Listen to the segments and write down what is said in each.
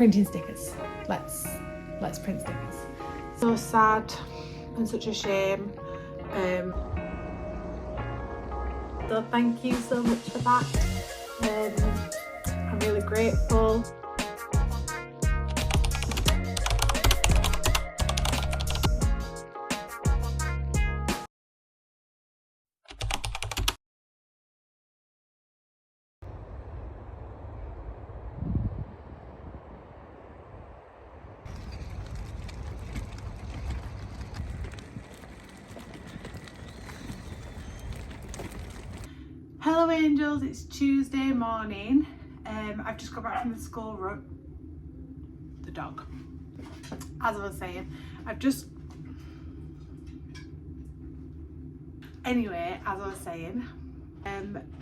printing stickers. Let's print stickers. So sad and such a shame. So thank you so much for that. I'm really grateful. Hello angels, it's Tuesday morning. I've just got back from the school run. The dog. As I was saying,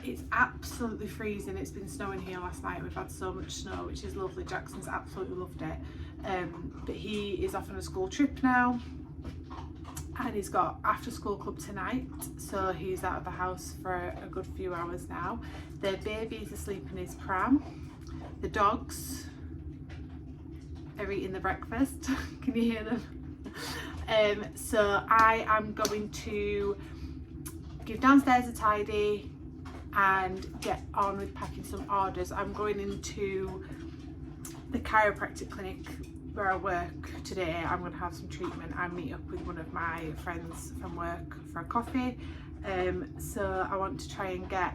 it's absolutely freezing. It's been snowing here last night. We've had so much snow, which is lovely. Jackson's absolutely loved it. But he is off on a school trip now. And he's got after school club tonight, so he's out of the house for a good few hours now. The baby is asleep in his pram. The dogs are eating the breakfast. Can you hear them? So I am going to give downstairs a tidy and get on with packing some orders. I'm going into the chiropractic clinic where I work today. I'm going to have some treatment and meet up with one of my friends from work for a coffee. So I want to try and get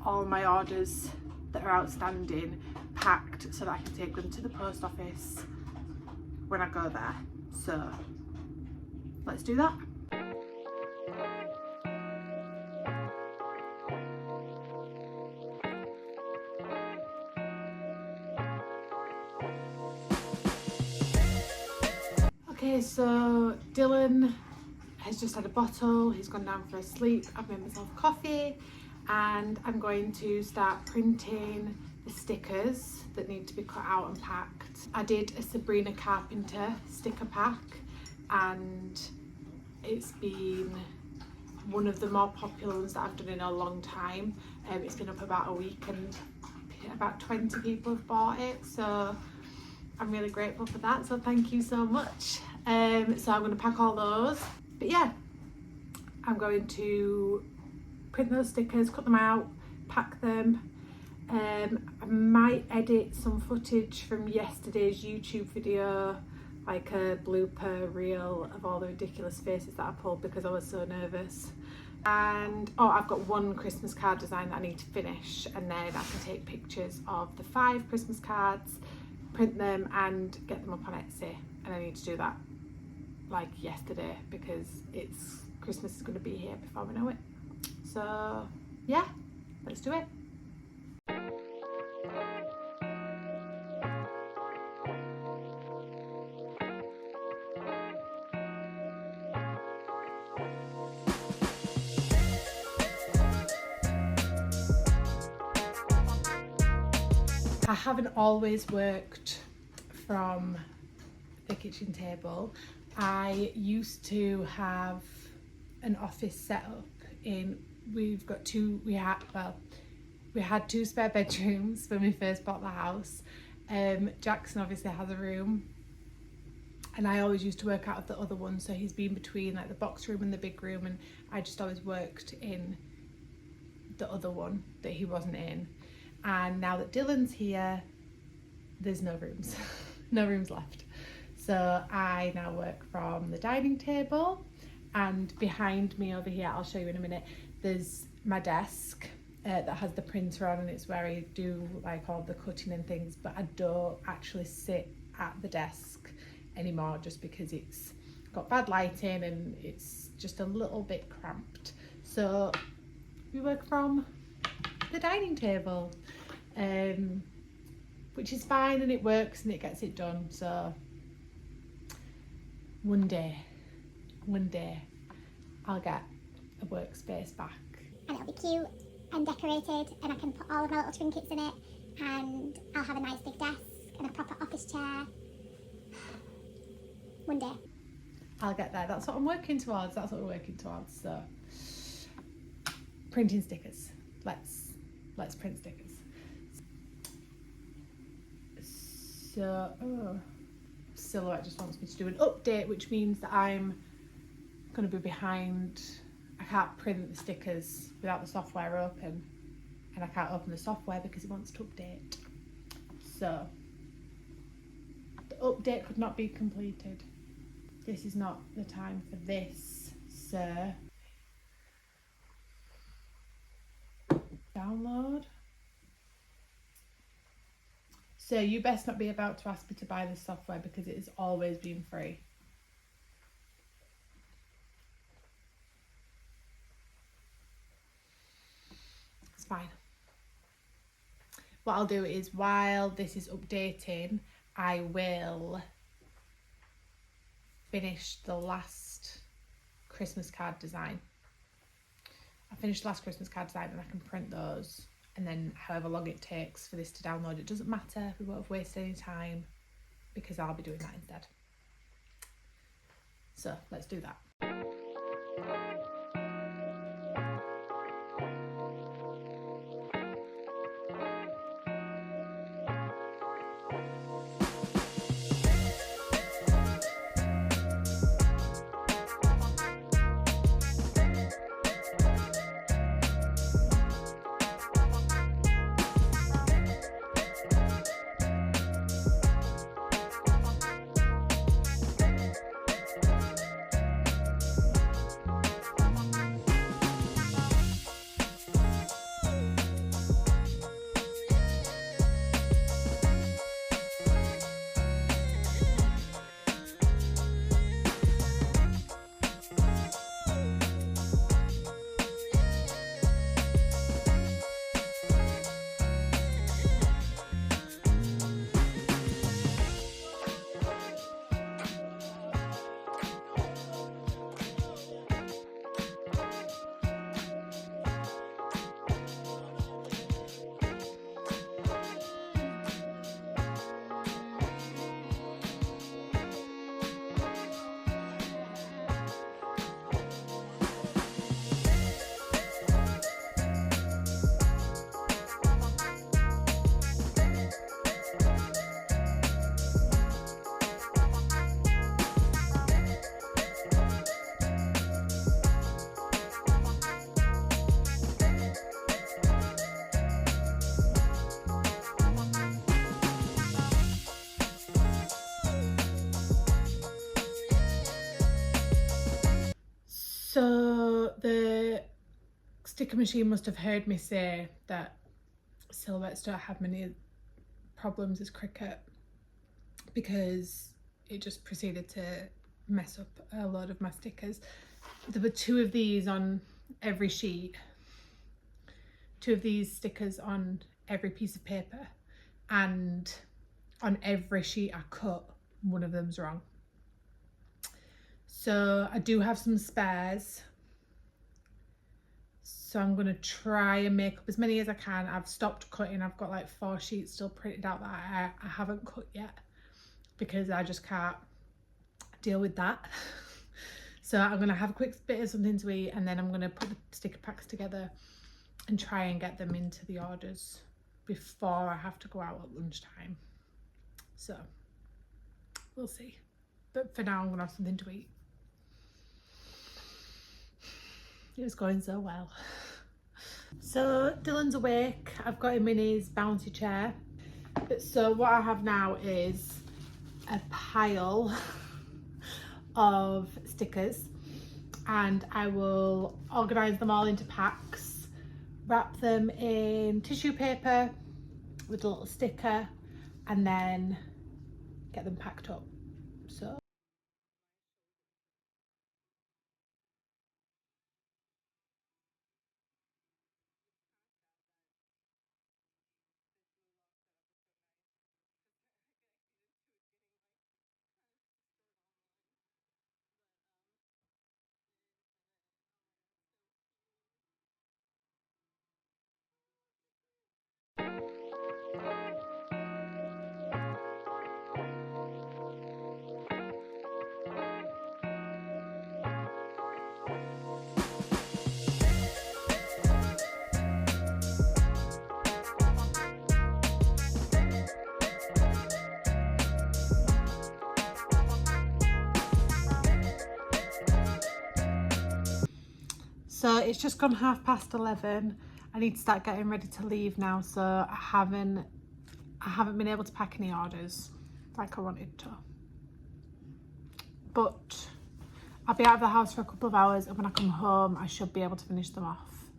all my orders that are outstanding packed so that I can take them to the post office when I go there. So let's do that. Okay, so Dylan has just had a bottle, he's gone down for a sleep. I've made myself coffee and I'm going to start printing the stickers that need to be cut out and packed. I did a Sabrina Carpenter sticker pack and it's been one of the more popular ones that I've done in a long time. It's been up about a week and about 20 people have bought it, so I'm really grateful for that, so thank you so much. So I'm going to pack all those, but yeah, I'm going to print those stickers, cut them out, pack them. I might edit some footage from yesterday's YouTube video, like a blooper reel of all the ridiculous faces that I pulled because I was so nervous. And I've got one Christmas card design that I need to finish, and then I can take pictures of the 5 Christmas cards, print them and get them up on Etsy, and I need to do that like yesterday because Christmas is going to be here before we know it. So yeah, let's do it. I haven't always worked from the kitchen table. I used to have an office set up we had 2 spare bedrooms when we first bought the house. Jackson obviously has a room and I always used to work out of the other one, so he's been between like the box room and the big room, and I just always worked in the other one that he wasn't in. And now that Dylan's here, there's no rooms, no rooms left. So I now work from the dining table, and behind me over here, I'll show you in a minute, there's my desk that has the printer on, and it's where I do like all the cutting and things, but I don't actually sit at the desk anymore just because it's got bad lighting and it's just a little bit cramped. So we work from the dining table, which is fine and it works and it gets it done. So one day I'll get a workspace back. And it'll be cute and decorated, and I can put all of my little trinkets in it, and I'll have a nice big desk and a proper office chair. One day. I'll get there. That's what I'm working towards. That's what we're working towards. So printing stickers. Let's print stickers. So, Silhouette just wants me to do an update, which means that I'm going to be behind. I can't print the stickers without the software open, and I can't open the software because it wants to update. So, the update could not be completed. This is not the time for this, sir. Download. So you best not be about to ask me to buy this software because it has always been free. It's fine. What I'll do is, while this is updating, I will finish the last Christmas card design. I finished the last Christmas card design and I can print those, and then however long it takes for this to download, it doesn't matter. We won't have wasted any time because I'll be doing that instead. So let's do that. So the sticker machine must have heard me say that silhouettes don't have many problems as Cricut, because it just proceeded to mess up a load of my stickers. There were 2 of these on every sheet, 2 of these stickers on every piece of paper, and on every sheet I cut, one of them's wrong. So I do have some spares, so I'm going to try and make up as many as I can. I've stopped cutting. I've got like 4 sheets still printed out that I haven't cut yet because I just can't deal with that. So I'm going to have a quick bit of something to eat, and then I'm going to put the sticker packs together and try and get them into the orders before I have to go out at lunchtime. So we'll see. But for now, I'm going to have something to eat. It was going so well. So Dylan's awake. I've got him in his bouncy chair. So what I have now is a pile of stickers, and I will organise them all into packs, wrap them in tissue paper with a little sticker, and then get them packed up. So So it's just gone 11:30. I need to start getting ready to leave now, so I haven't been able to pack any orders like I wanted to. But I'll be out of the house for a couple of hours, and when I come home I should be able to finish them off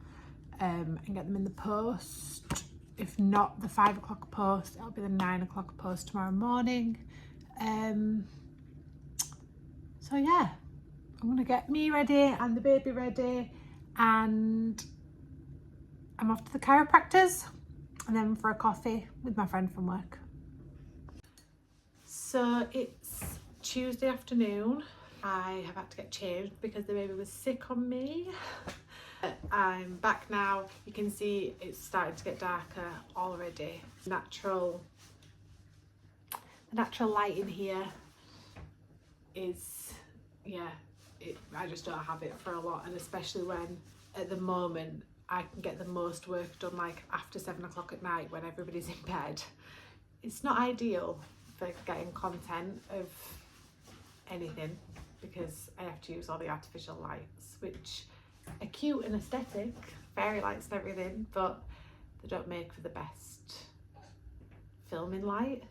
and get them in the post. If not the 5 o'clock post, it'll be the 9 o'clock post tomorrow morning. So yeah, I'm gonna get me ready and the baby ready, and I'm off to the chiropractor's and then for a coffee with my friend from work. So it's Tuesday afternoon. I have had to get changed because the baby was sick on me. I'm back now. You can see it's starting to get darker already. The natural light in here is, I just don't have it for a lot, and especially when at the moment I can get the most work done like after 7 o'clock at night when everybody's in bed. It's not ideal for getting content of anything because I have to use all the artificial lights, which are cute and aesthetic, fairy lights and everything, but they don't make for the best filming light.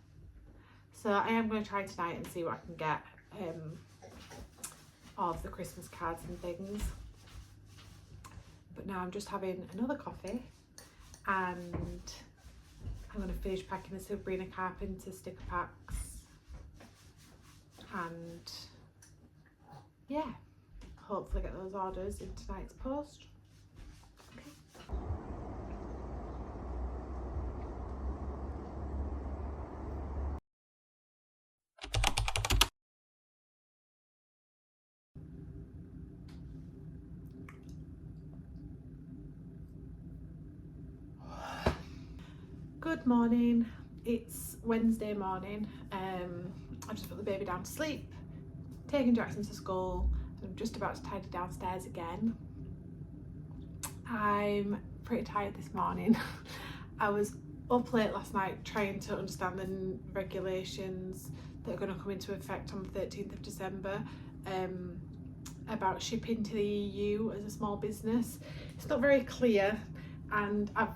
So I am going to try tonight and see what I can get of the Christmas cards and things. But now I'm just having another coffee, and I'm going to finish packing the Sabrina Carpenter sticker packs, and yeah, hopefully get those orders in tonight's post. Okay. Good morning. It's Wednesday morning. I just put the baby down to sleep, taking Jackson to school, and I'm just about to tidy downstairs again. I'm pretty tired this morning. I was up late last night trying to understand the regulations that are going to come into effect on the 13th of December about shipping to the EU as a small business. It's not very clear, and I've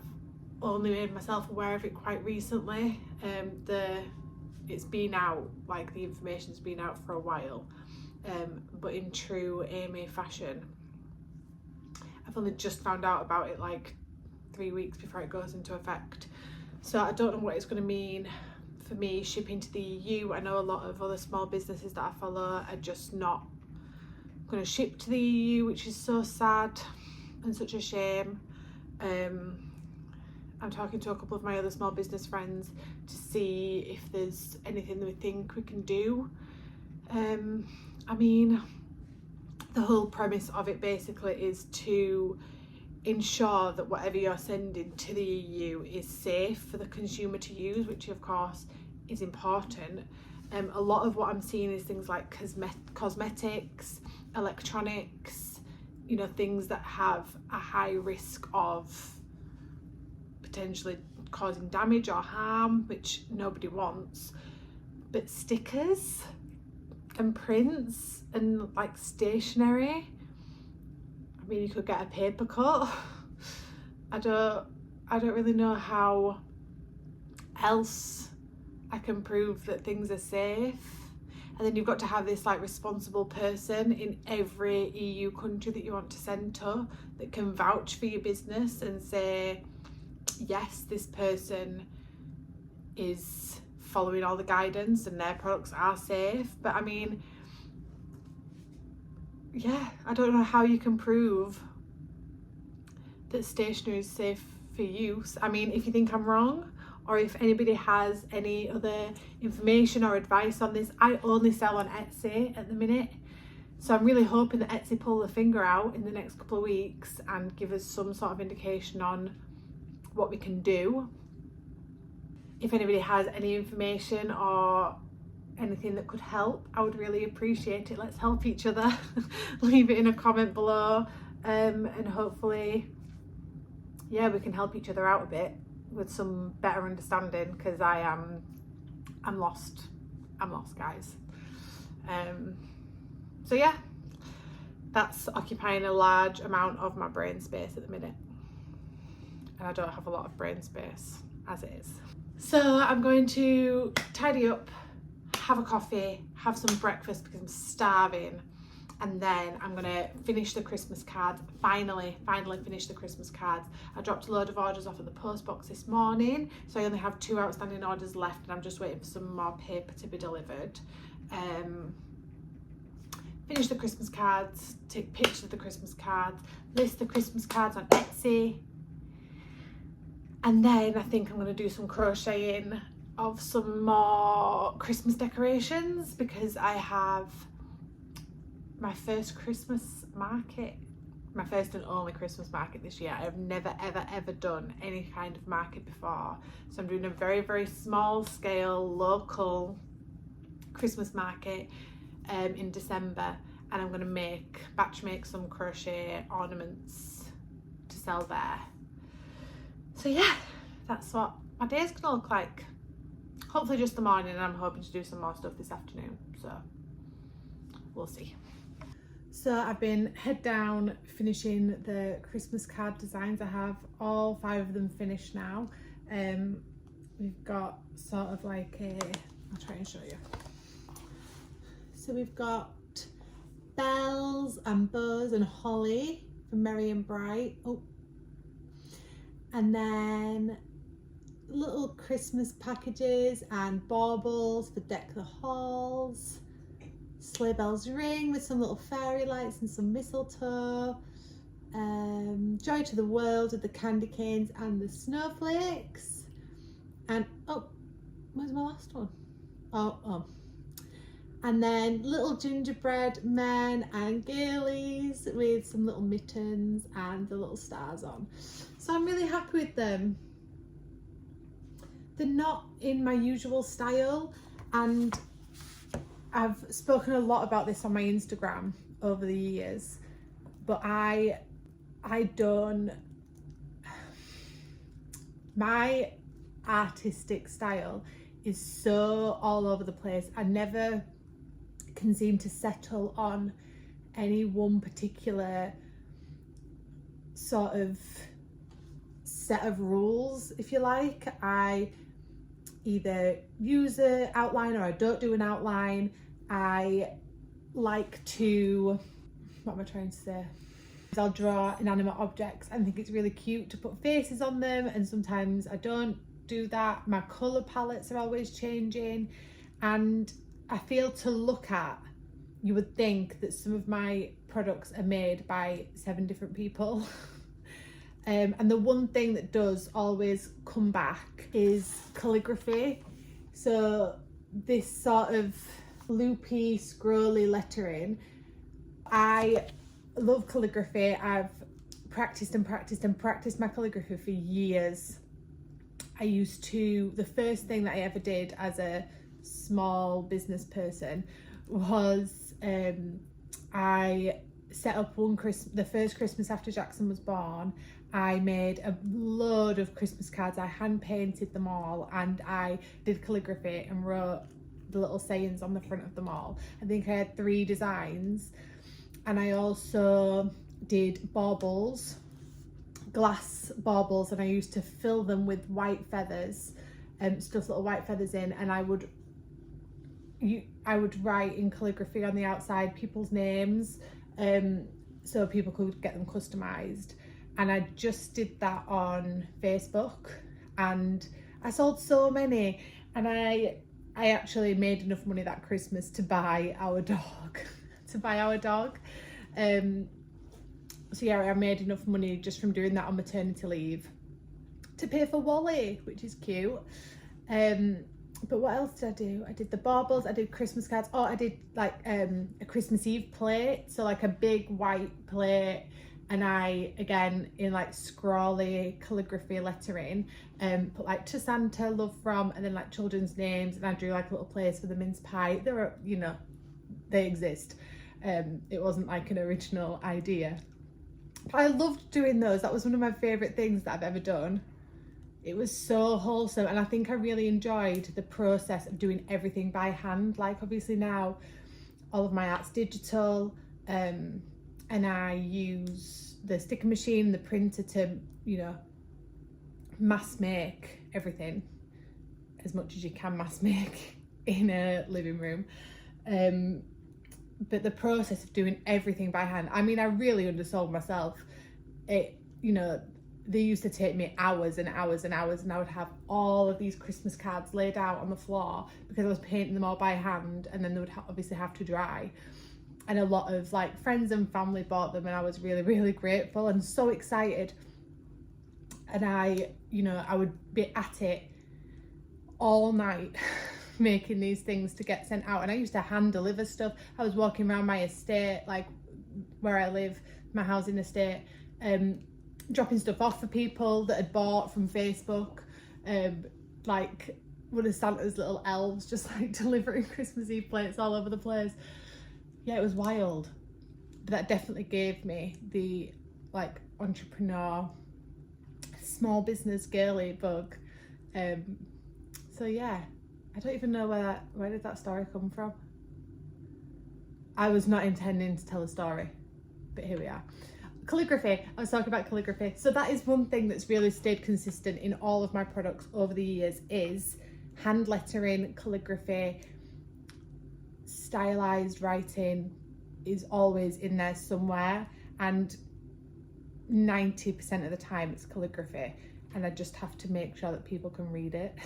only made myself aware of it quite recently. It's been out, like the information's been out for a while, but in true AMA fashion, I've only just found out about it like 3 weeks before it goes into effect. So I don't know what it's going to mean for me shipping to the EU. I know a lot of other small businesses that I follow are just not going to ship to the EU, which is so sad and such a shame. I'm talking to a couple of my other small business friends to see if there's anything that we think we can do. I mean, the whole premise of it basically is to ensure that whatever you're sending to the EU is safe for the consumer to use, which of course is important. A lot of what I'm seeing is things like cosmetics, electronics, things that have a high risk of potentially causing damage or harm, which nobody wants. But stickers and prints and like stationery, I mean, you could get a paper cut. I don't really know how else I can prove that things are safe. And then you've got to have this like responsible person in every EU country that you want to send to that can vouch for your business and say, yes, this person is following all the guidance and their products are safe. But I mean, yeah, I don't know how you can prove that stationery is safe for use. I mean, if you think I'm wrong, or if anybody has any other information or advice on this, I only sell on Etsy at the minute. So I'm really hoping that Etsy pull the finger out in the next couple of weeks and give us some sort of indication on what we can do. If anybody has any information or anything that could help, I would really appreciate it. Let's help each other. Leave it in a comment below, and hopefully, yeah, we can help each other out a bit with some better understanding, because I'm lost, guys. So yeah, that's occupying a large amount of my brain space at the minute, and I don't have a lot of brain space as it is. So I'm going to tidy up, have a coffee, have some breakfast because I'm starving, and then I'm gonna finish the Christmas cards. Finally finish the Christmas cards. I dropped a load of orders off at the post box this morning, so I only have 2 outstanding orders left, and I'm just waiting for some more paper to be delivered. Finish the Christmas cards, take pictures of the Christmas cards, list the Christmas cards on Etsy, and then I think I'm going to do some crocheting of some more Christmas decorations, because I have my first Christmas market, my first and only Christmas market this year. I've never ever done any kind of market before, so I'm doing a very small scale local Christmas market in December, and I'm going to batch make some crochet ornaments to sell there. So yeah, that's what my day's going to look like. Hopefully just the morning, and I'm hoping to do some more stuff this afternoon, so we'll see. So I've been head down finishing the Christmas card designs. I have all 5 of them finished now. We've got sort of like I'll try and show you. So we've got bells and bows and holly from Merry and Bright. Oh, and then little Christmas packages and baubles for Deck the Halls. Sleigh bells ring with some little fairy lights and some mistletoe. Joy to the World with the candy canes and the snowflakes. And oh, where's my last one? Oh. And then little gingerbread men and girlies with some little mittens and the little stars on. So I'm really happy with them. They're not in my usual style, and I've spoken a lot about this on my Instagram over the years, but my artistic style is so all over the place. I never can seem to settle on any one particular sort of set of rules, if you like. I either use an outline or I don't do an outline. I like to, what am I trying to say? I'll draw inanimate objects and think it's really cute to put faces on them, and sometimes I don't do that. My colour palettes are always changing, and I feel to look at, you would think that some of my products are made by 7 different people. And the one thing that does always come back is calligraphy. So this sort of loopy, scrolly lettering. I love calligraphy. I've practiced my calligraphy for years. The first thing that I ever did as a small business person was I set up the first Christmas after Jackson was born. I made a load of Christmas cards. I hand painted them all, and I did calligraphy and wrote the little sayings on the front of them all. I think I had 3 designs, and I also did baubles, glass baubles, and I used to fill them with white feathers, stuff little white feathers in, and I would write in calligraphy on the outside people's names, so people could get them customized. And I just did that on Facebook, and I sold so many, and I actually made enough money that Christmas to buy our dog. So yeah, I made enough money just from doing that on maternity leave to pay for Wally, which is cute. But what else did I do? I did the baubles, I did Christmas cards. Oh, I did like a Christmas Eve plate, so like a big white plate, and I, again, in like scrawly calligraphy lettering, put like to Santa, love from, and then like children's names, and I drew like a little place for the mince pie. There are, they exist. It wasn't like an original idea. But I loved doing those. That was one of my favourite things that I've ever done. It was so wholesome, and I think I really enjoyed the process of doing everything by hand. Like obviously now all of my art's digital, and I use the sticker machine, the printer to, you know, mass make everything as much as you can mass make in a living room. But the process of doing everything by hand, I mean, I really undersold myself. It, you know, they used to take me hours and hours and hours, and I would have all of these Christmas cards laid out on the floor because I was painting them all by hand, and then they would obviously have to dry. And a lot of like friends and family bought them, and I was really, really grateful and so excited. And I, you know, I would be at it all night making these things to get sent out. And I used to hand deliver stuff. I was walking around my estate, like where I live, my housing estate, dropping stuff off for people that had bought from Facebook, like one of Santa's little elves, just like delivering Christmas Eve plates all over the place. Yeah, it was wild. But that definitely gave me the like entrepreneur, small business girly bug. So yeah, I don't even know where did that story come from. I was not intending to tell a story, but here we are. Calligraphy, I was talking about calligraphy. So that is one thing that's really stayed consistent in all of my products over the years, is hand lettering, calligraphy, stylized writing is always in there somewhere, and 90% of the time it's calligraphy, and I just have to make sure that people can read it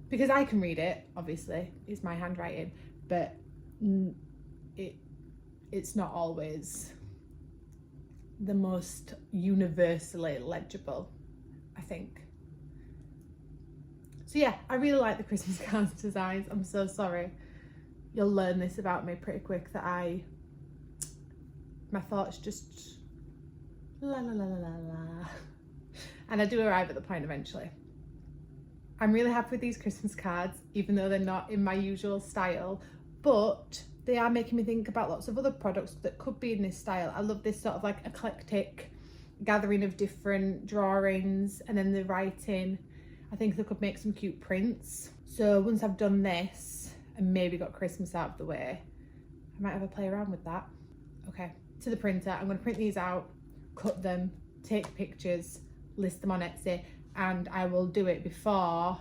because I can read it, obviously, it's my handwriting, but it's not always the most universally legible, I think. So yeah, I really like the Christmas cards designs. I'm so sorry. You'll learn this about me pretty quick, that my thoughts just la la la la la la. And I do arrive at the point eventually. I'm really happy with these Christmas cards, even though they're not in my usual style, but they are making me think about lots of other products that could be in this style. I love this sort of like eclectic gathering of different drawings, and then the writing. I think they could make some cute prints. So once I've done this and maybe got Christmas out of the way, I might have a play around with that. Okay, to the printer. I'm going to print these out, cut them, take pictures, list them on Etsy, and I will do it before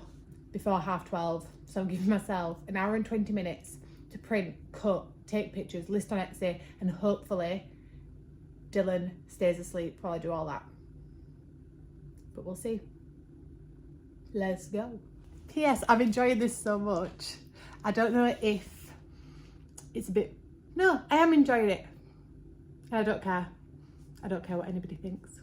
12:30. So I'm giving myself an hour and 20 minutes to print, cut, take pictures, list on Etsy, and hopefully Dylan stays asleep while I do all that. But we'll see. Let's go. P.S. I'm enjoying this so much. I don't know if it's a bit... No, I am enjoying it. I don't care. I don't care what anybody thinks.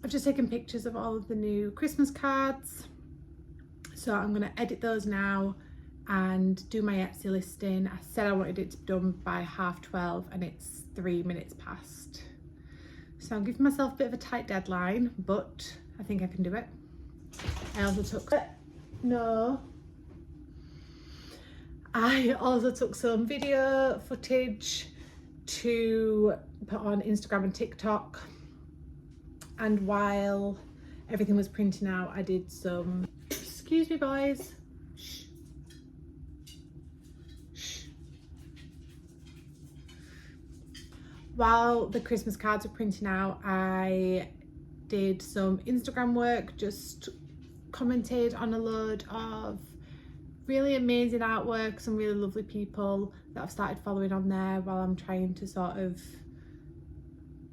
I've just taken pictures of all of the new Christmas cards, so I'm going to edit those now and do my Etsy listing. I said I wanted it to be done by 12:30 and it's 3 minutes past, so I'm giving myself a bit of a tight deadline, but I think I can do it. I also took some video footage to put on Instagram and TikTok. And while everything was printing out, I did some, excuse me boys, shh, shh. While the Christmas cards were printing out, I did some Instagram work, just commented on a load of really amazing artwork, some really lovely people that I've started following on there while I'm trying to sort of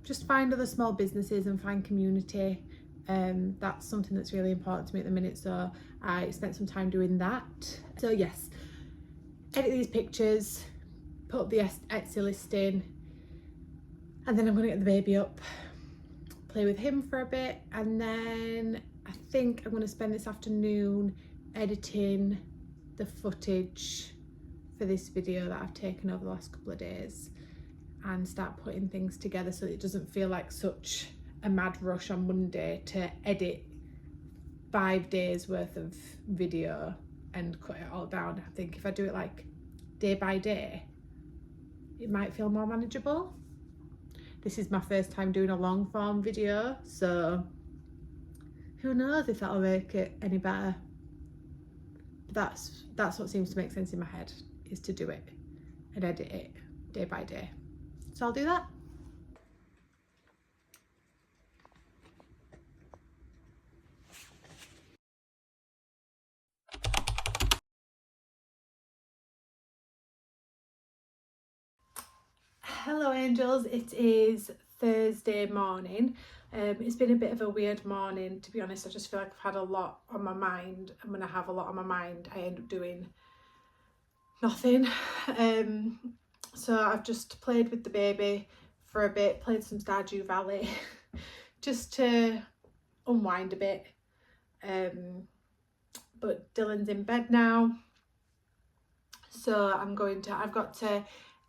just find other small businesses and find community. That's something that's really important to me at the minute, so I spent some time doing that. So yes, edit these pictures, put up the Etsy listing, and then I'm gonna get the baby up, play with him for a bit, and then I think I'm gonna spend this afternoon editing the footage for this video that I've taken over the last couple of days and start putting things together so it doesn't feel like such a mad rush on Monday to edit 5 days worth of video and cut it all down. I think if I do it like day by day, it might feel more manageable. This is my first time doing a long form video, so who knows if that'll make it any better. But that's what seems to make sense in my head, is to do it and edit it day by day. So I'll do that. Hello angels, it is Thursday morning. It's been a bit of a weird morning, to be honest. I just feel like I've had a lot on my mind, and when I have a lot on my mind I end up doing nothing. So I've just played with the baby for a bit, played some Stardew Valley just to unwind a bit. But Dylan's in bed now, so I've got to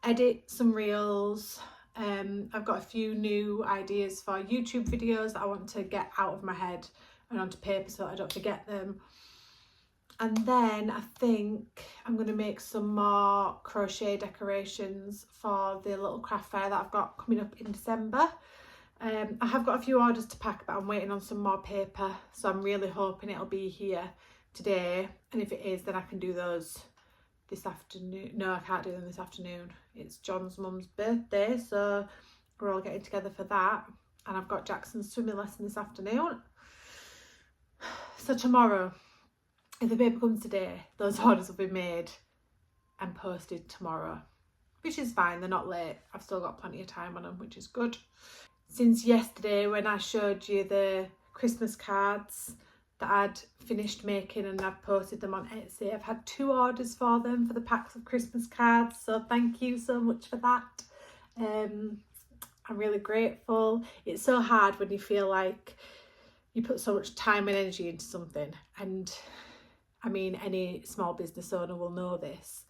edit some reels. I've got a few new ideas for YouTube videos that I want to get out of my head and onto paper so that I don't forget them. And then I think I'm going to make some more crochet decorations for the little craft fair that I've got coming up in December. I have got a few orders to pack, but I'm waiting on some more paper, so I'm really hoping it'll be here today, and if it is, then I can do those this afternoon. No, I can't do them this afternoon. It's John's mum's birthday, so we're all getting together for that, and I've got Jackson's swimming lesson this afternoon. So tomorrow, if the paper comes today, those orders will be made and posted tomorrow, which is fine. They're not late. I've still got plenty of time on them, which is good. Since yesterday when I showed you the Christmas cards that I'd finished making and I've posted them on Etsy, I've had 2 orders for them for the packs of Christmas cards, so thank you so much for that. I'm really grateful. It's so hard when you feel like you put so much time and energy into something, and I mean any small business owner will know this.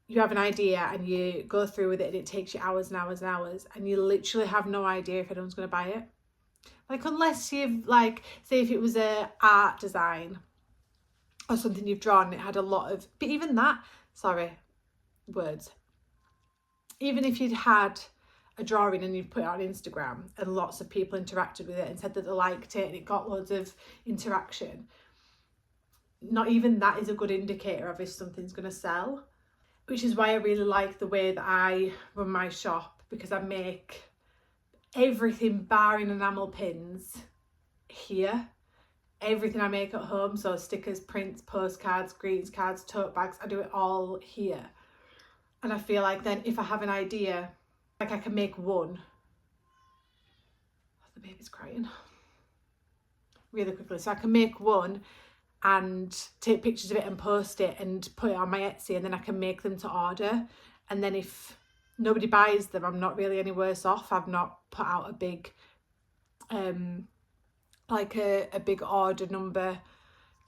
You have an idea and you go through with it and it takes you hours and hours and hours, and you literally have no idea if anyone's going to buy it. Like, unless you've, like, say if it was a art design or something you've drawn, it had a lot of, but even that, even if you'd had a drawing and you'd put it on Instagram and lots of people interacted with it and said that they liked it and it got loads of interaction, not even that is a good indicator of if something's going to sell. Which is why I really like the way that I run my shop, because I make everything barring enamel pins here. Everything I make at home, so stickers, prints, postcards, greetings cards, tote bags, I do it all here. And I feel like then if I have an idea, like I can make one. Oh, the baby's crying. Really quickly. So I can make one and take pictures of it and post it and put it on my Etsy, and then I can make them to order. And then if nobody buys them, I'm not really any worse off. I've not put out a big like a big order number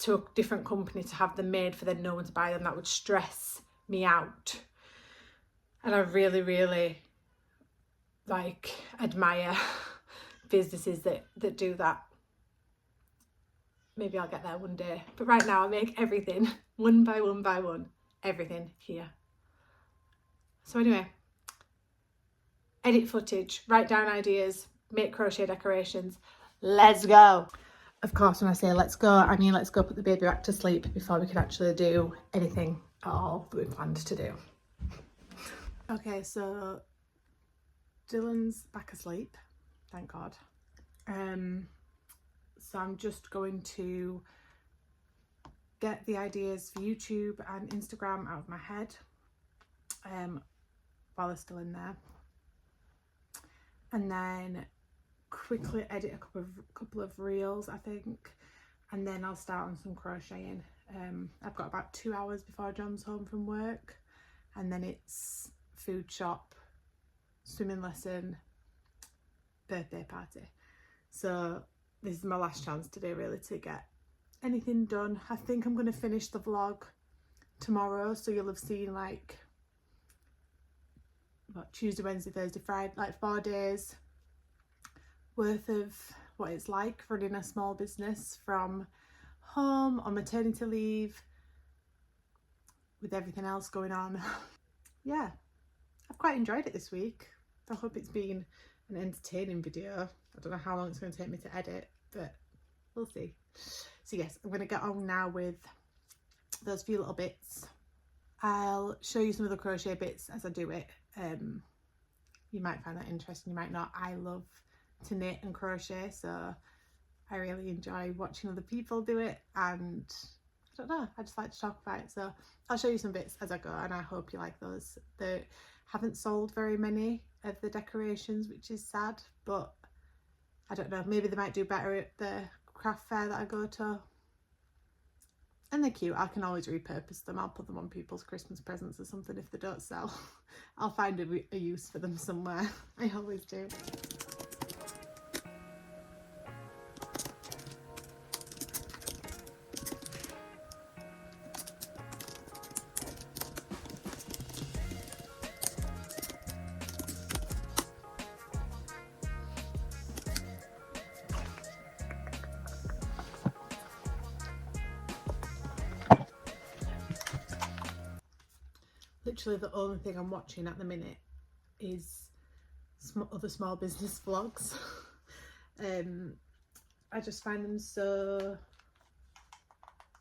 to a different company to have them made for then no one to buy them. That would stress me out, and I really, really like admire businesses that do that. Maybe I'll get there one day, but right now I make everything one by one by one, everything here. So anyway, edit footage, write down ideas, make crochet decorations. Let's go. Of course, when I say let's go, I mean let's go put the baby back to sleep before we can actually do anything at all that we planned to do. Okay, so Dylan's back asleep, thank God. So I'm just going to get the ideas for YouTube and Instagram out of my head while they're still in there, and then quickly edit a couple of reels, I think, and then I'll start on some crocheting. I've got about 2 hours before John's home from work, and then it's food shop, swimming lesson, birthday party. So this is my last chance today really to get anything done. I think I'm going to finish the vlog tomorrow, so you'll have seen like what, Tuesday, Wednesday, Thursday, Friday, like 4 days worth of what it's like running a small business from home on maternity leave with everything else going on. Yeah, I've quite enjoyed it this week. I hope it's been an entertaining video. I don't know how long it's going to take me to edit, but we'll see. So yes, I'm going to get on now with those few little bits. I'll show you some of the crochet bits as I do it. You might find that interesting, you might not. I love to knit and crochet, so I really enjoy watching other people do it, and I don't know, I just like to talk about it. So I'll show you some bits as I go, and I hope you like those. They haven't sold very many of the decorations, which is sad, but I don't know, maybe they might do better at the craft fair that I go to. And they're cute, I can always repurpose them. I'll put them on people's Christmas presents or something if they don't sell. I'll find a use for them somewhere. I always do. Literally the only thing I'm watching at the minute is other small business vlogs. I just find them so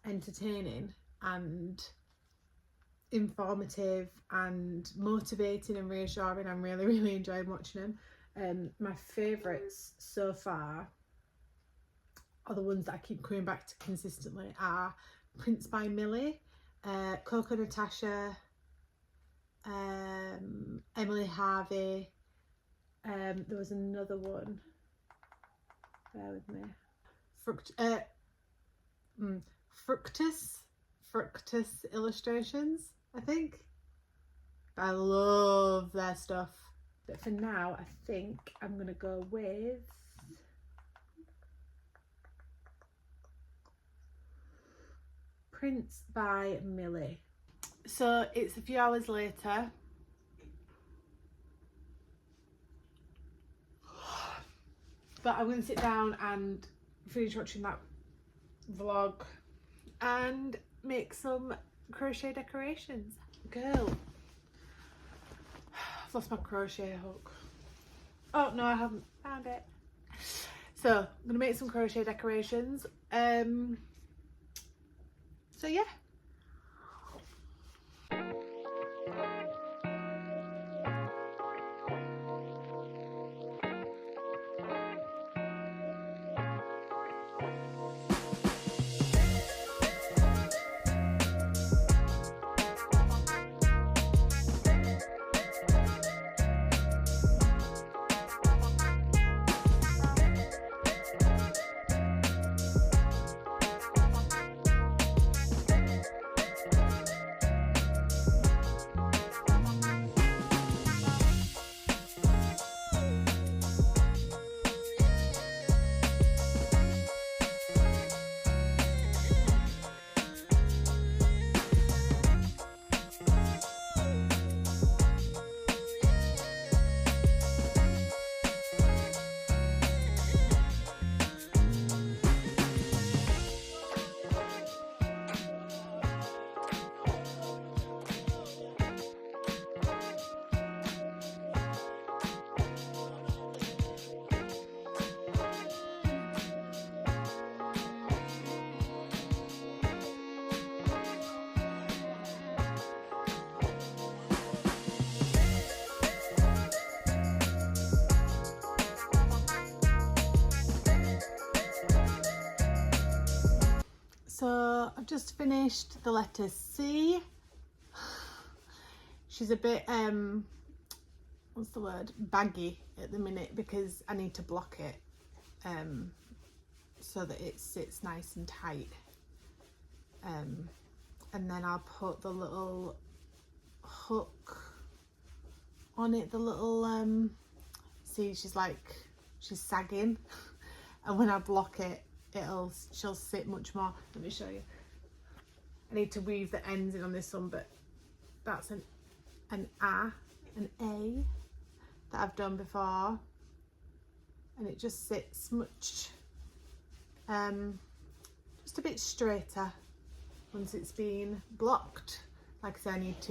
entertaining and informative and motivating and reassuring. I'm really enjoying watching them. My favourites so far are the ones that I keep coming back to consistently are Prince by Millie, Coco Natasha, Emily Harvey, there was another one, bear with me, Fructus Illustrations, I think. I love their stuff, but for now I think I'm gonna go with Prince by Millie. So it's a few hours later, but I'm going to sit down and finish watching that vlog and make some crochet decorations. Girl, I've lost my crochet hook. Oh no, I haven't found it. So I'm going to make some crochet decorations. So yeah. So I've just finished the letter C. She's a bit, what's the word, baggy at the minute because I need to block it so that it sits nice and tight. And then I'll put the little hook on it, the little, see she's sagging and when I block it, she'll sit much more. Let me show you. I need to weave the ends in on this one, but that's an A that I've done before, and it just sits much just a bit straighter once it's been blocked. Like I say, I need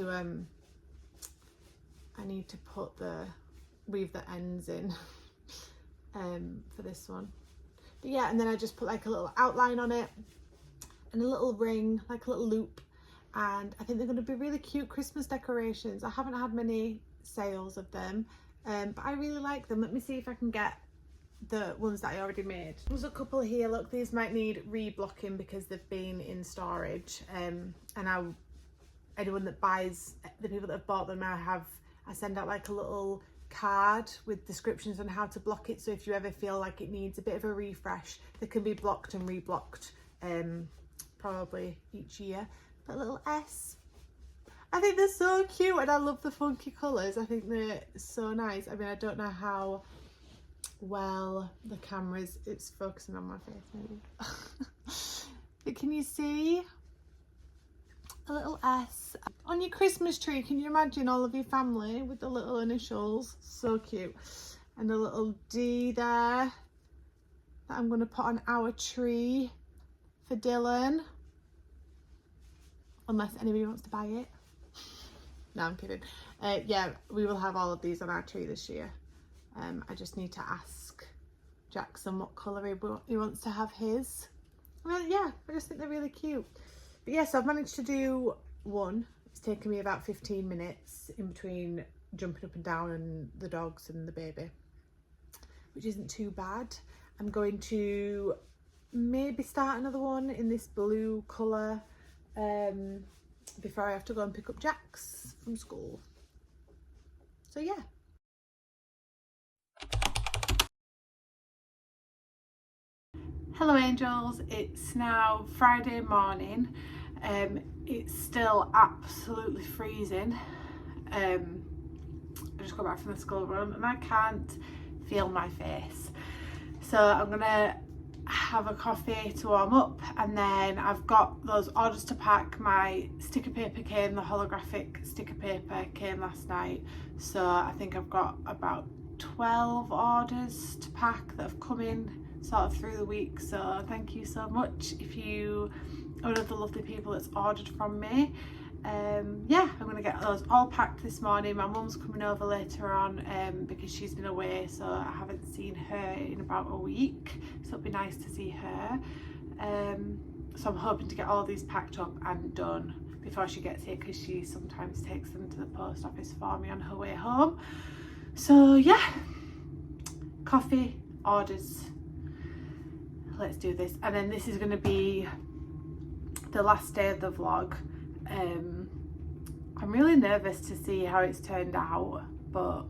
to weave the ends in for this one. But yeah, and then I just put like a little outline on it and a little ring, like a little loop, and I think they're going to be really cute Christmas decorations. I haven't had many sales of them, but I really like them. Let me see if I can get the ones that I already made. There's a couple here. Look, these might need reblocking because they've been in storage, and anyone that buys, the people that have bought them, I send out like a little card with descriptions on how to block it, so if you ever feel like it needs a bit of a refresh, they can be blocked and reblocked probably each year. But little S, I think they're so cute, and I love the funky colours. I think they're so nice. I mean, I don't know how well the camera's, it's focusing on my face maybe. But can you see a little S on your Christmas tree? Can you imagine all of your family with the little initials? So cute. And a little D there that I'm going to put on our tree for Dylan, unless anybody wants to buy it. No, I'm kidding. Yeah, we will have all of these on our tree this year. I just need to ask Jackson what colour he wants to have his. Well, yeah, I just think they're really cute. But yes, I've managed to do one. It's taken me about 15 minutes in between jumping up and down and the dogs and the baby, which isn't too bad. I'm going to maybe start another one in this blue colour before I have to go and pick up Jax from school. So yeah. Hello angels, it's now Friday morning. It's still absolutely freezing. I just got back from the school run and I can't feel my face. So I'm gonna have a coffee to warm up, and then I've got those orders to pack. My sticker paper came, the holographic sticker paper came last night. So I think I've got about 12 orders to pack that have come in sort of through the week, so thank you so much if you are one of the lovely people that's ordered from me. Yeah, I'm gonna get those all packed this morning. My mum's coming over later on because she's been away, so I haven't seen her in about a week, so it'll be nice to see her. So I'm hoping to get all these packed up and done before she gets here, because she sometimes takes them to the post office for me on her way home. So yeah, coffee, orders, let's do this. And then this is going to be the last day of the vlog. I'm really nervous to see how it's turned out, but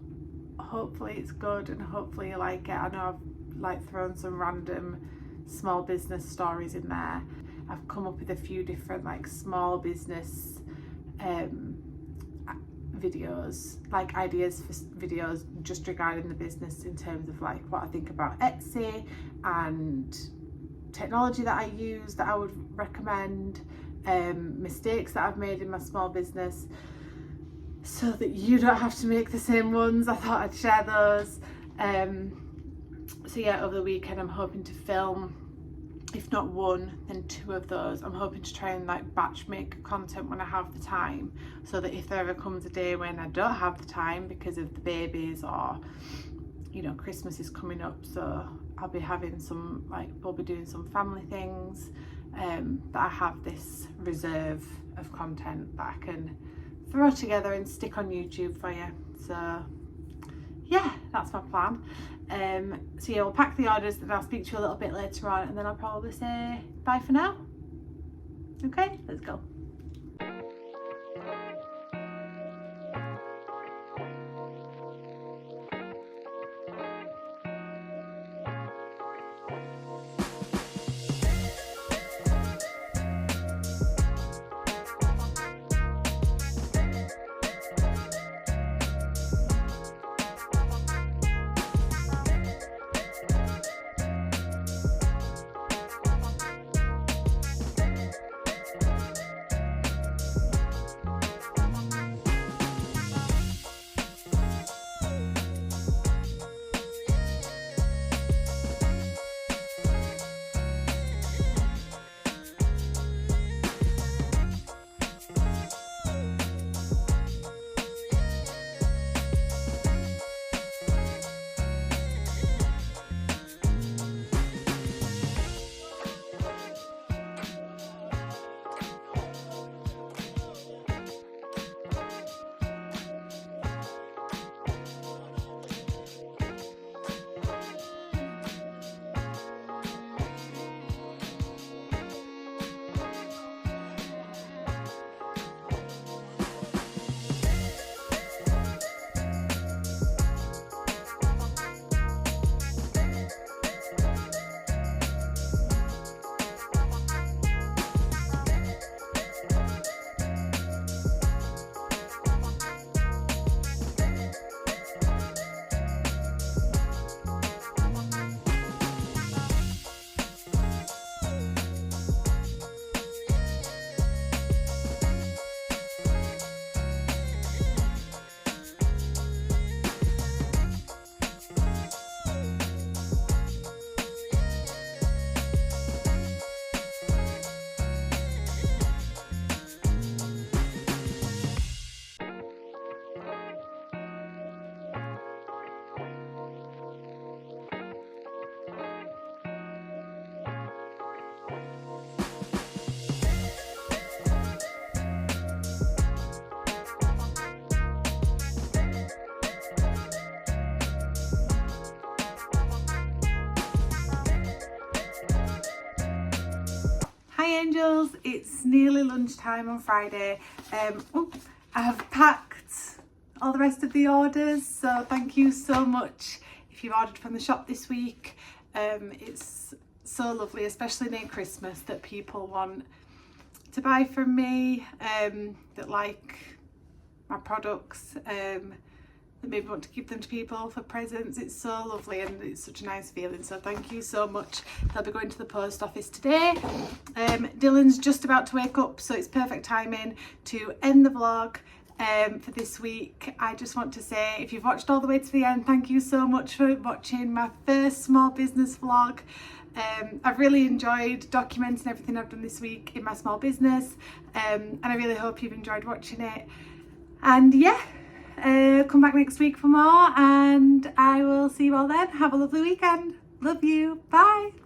hopefully it's good and hopefully you like it. I know I've like thrown some random small business stories in there. I've come up with a few different like small business videos, like ideas for videos just regarding the business, in terms of like what I think about Etsy and technology that I use that I would recommend, mistakes that I've made in my small business, so that you don't have to make the same ones. I thought I'd share those. So yeah, over the weekend I'm hoping to film, if not one, then 2 of those. I'm hoping to try and like batch make content when I have the time, so that if there ever comes a day when I don't have the time because of the babies, or you know, Christmas is coming up, so I'll be having some, like, we'll be doing some family things, that I have this reserve of content that I can throw together and stick on YouTube for you. So yeah, that's my plan. So yeah, we'll pack the orders, and I'll speak to you a little bit later on, and then I'll probably say bye for now. Okay, let's go. angels, it's nearly lunchtime on Friday. I have packed all the rest of the orders, so thank you so much if you've ordered from the shop this week. It's so lovely, especially near Christmas, that people want to buy from me, that like my products, that maybe want to give them to people for presents. It's so lovely and it's such a nice feeling, so thank you so much. They'll be going to the post office today. Dylan's just about to wake up, so it's perfect timing to end the vlog for this week. I just want to say, if you've watched all the way to the end, thank you so much for watching my first small business vlog. I've really enjoyed documenting everything I've done this week in my small business, and I really hope you've enjoyed watching it. And yeah, come back next week for more, and I will see you all then. Have a lovely weekend. Love you. Bye.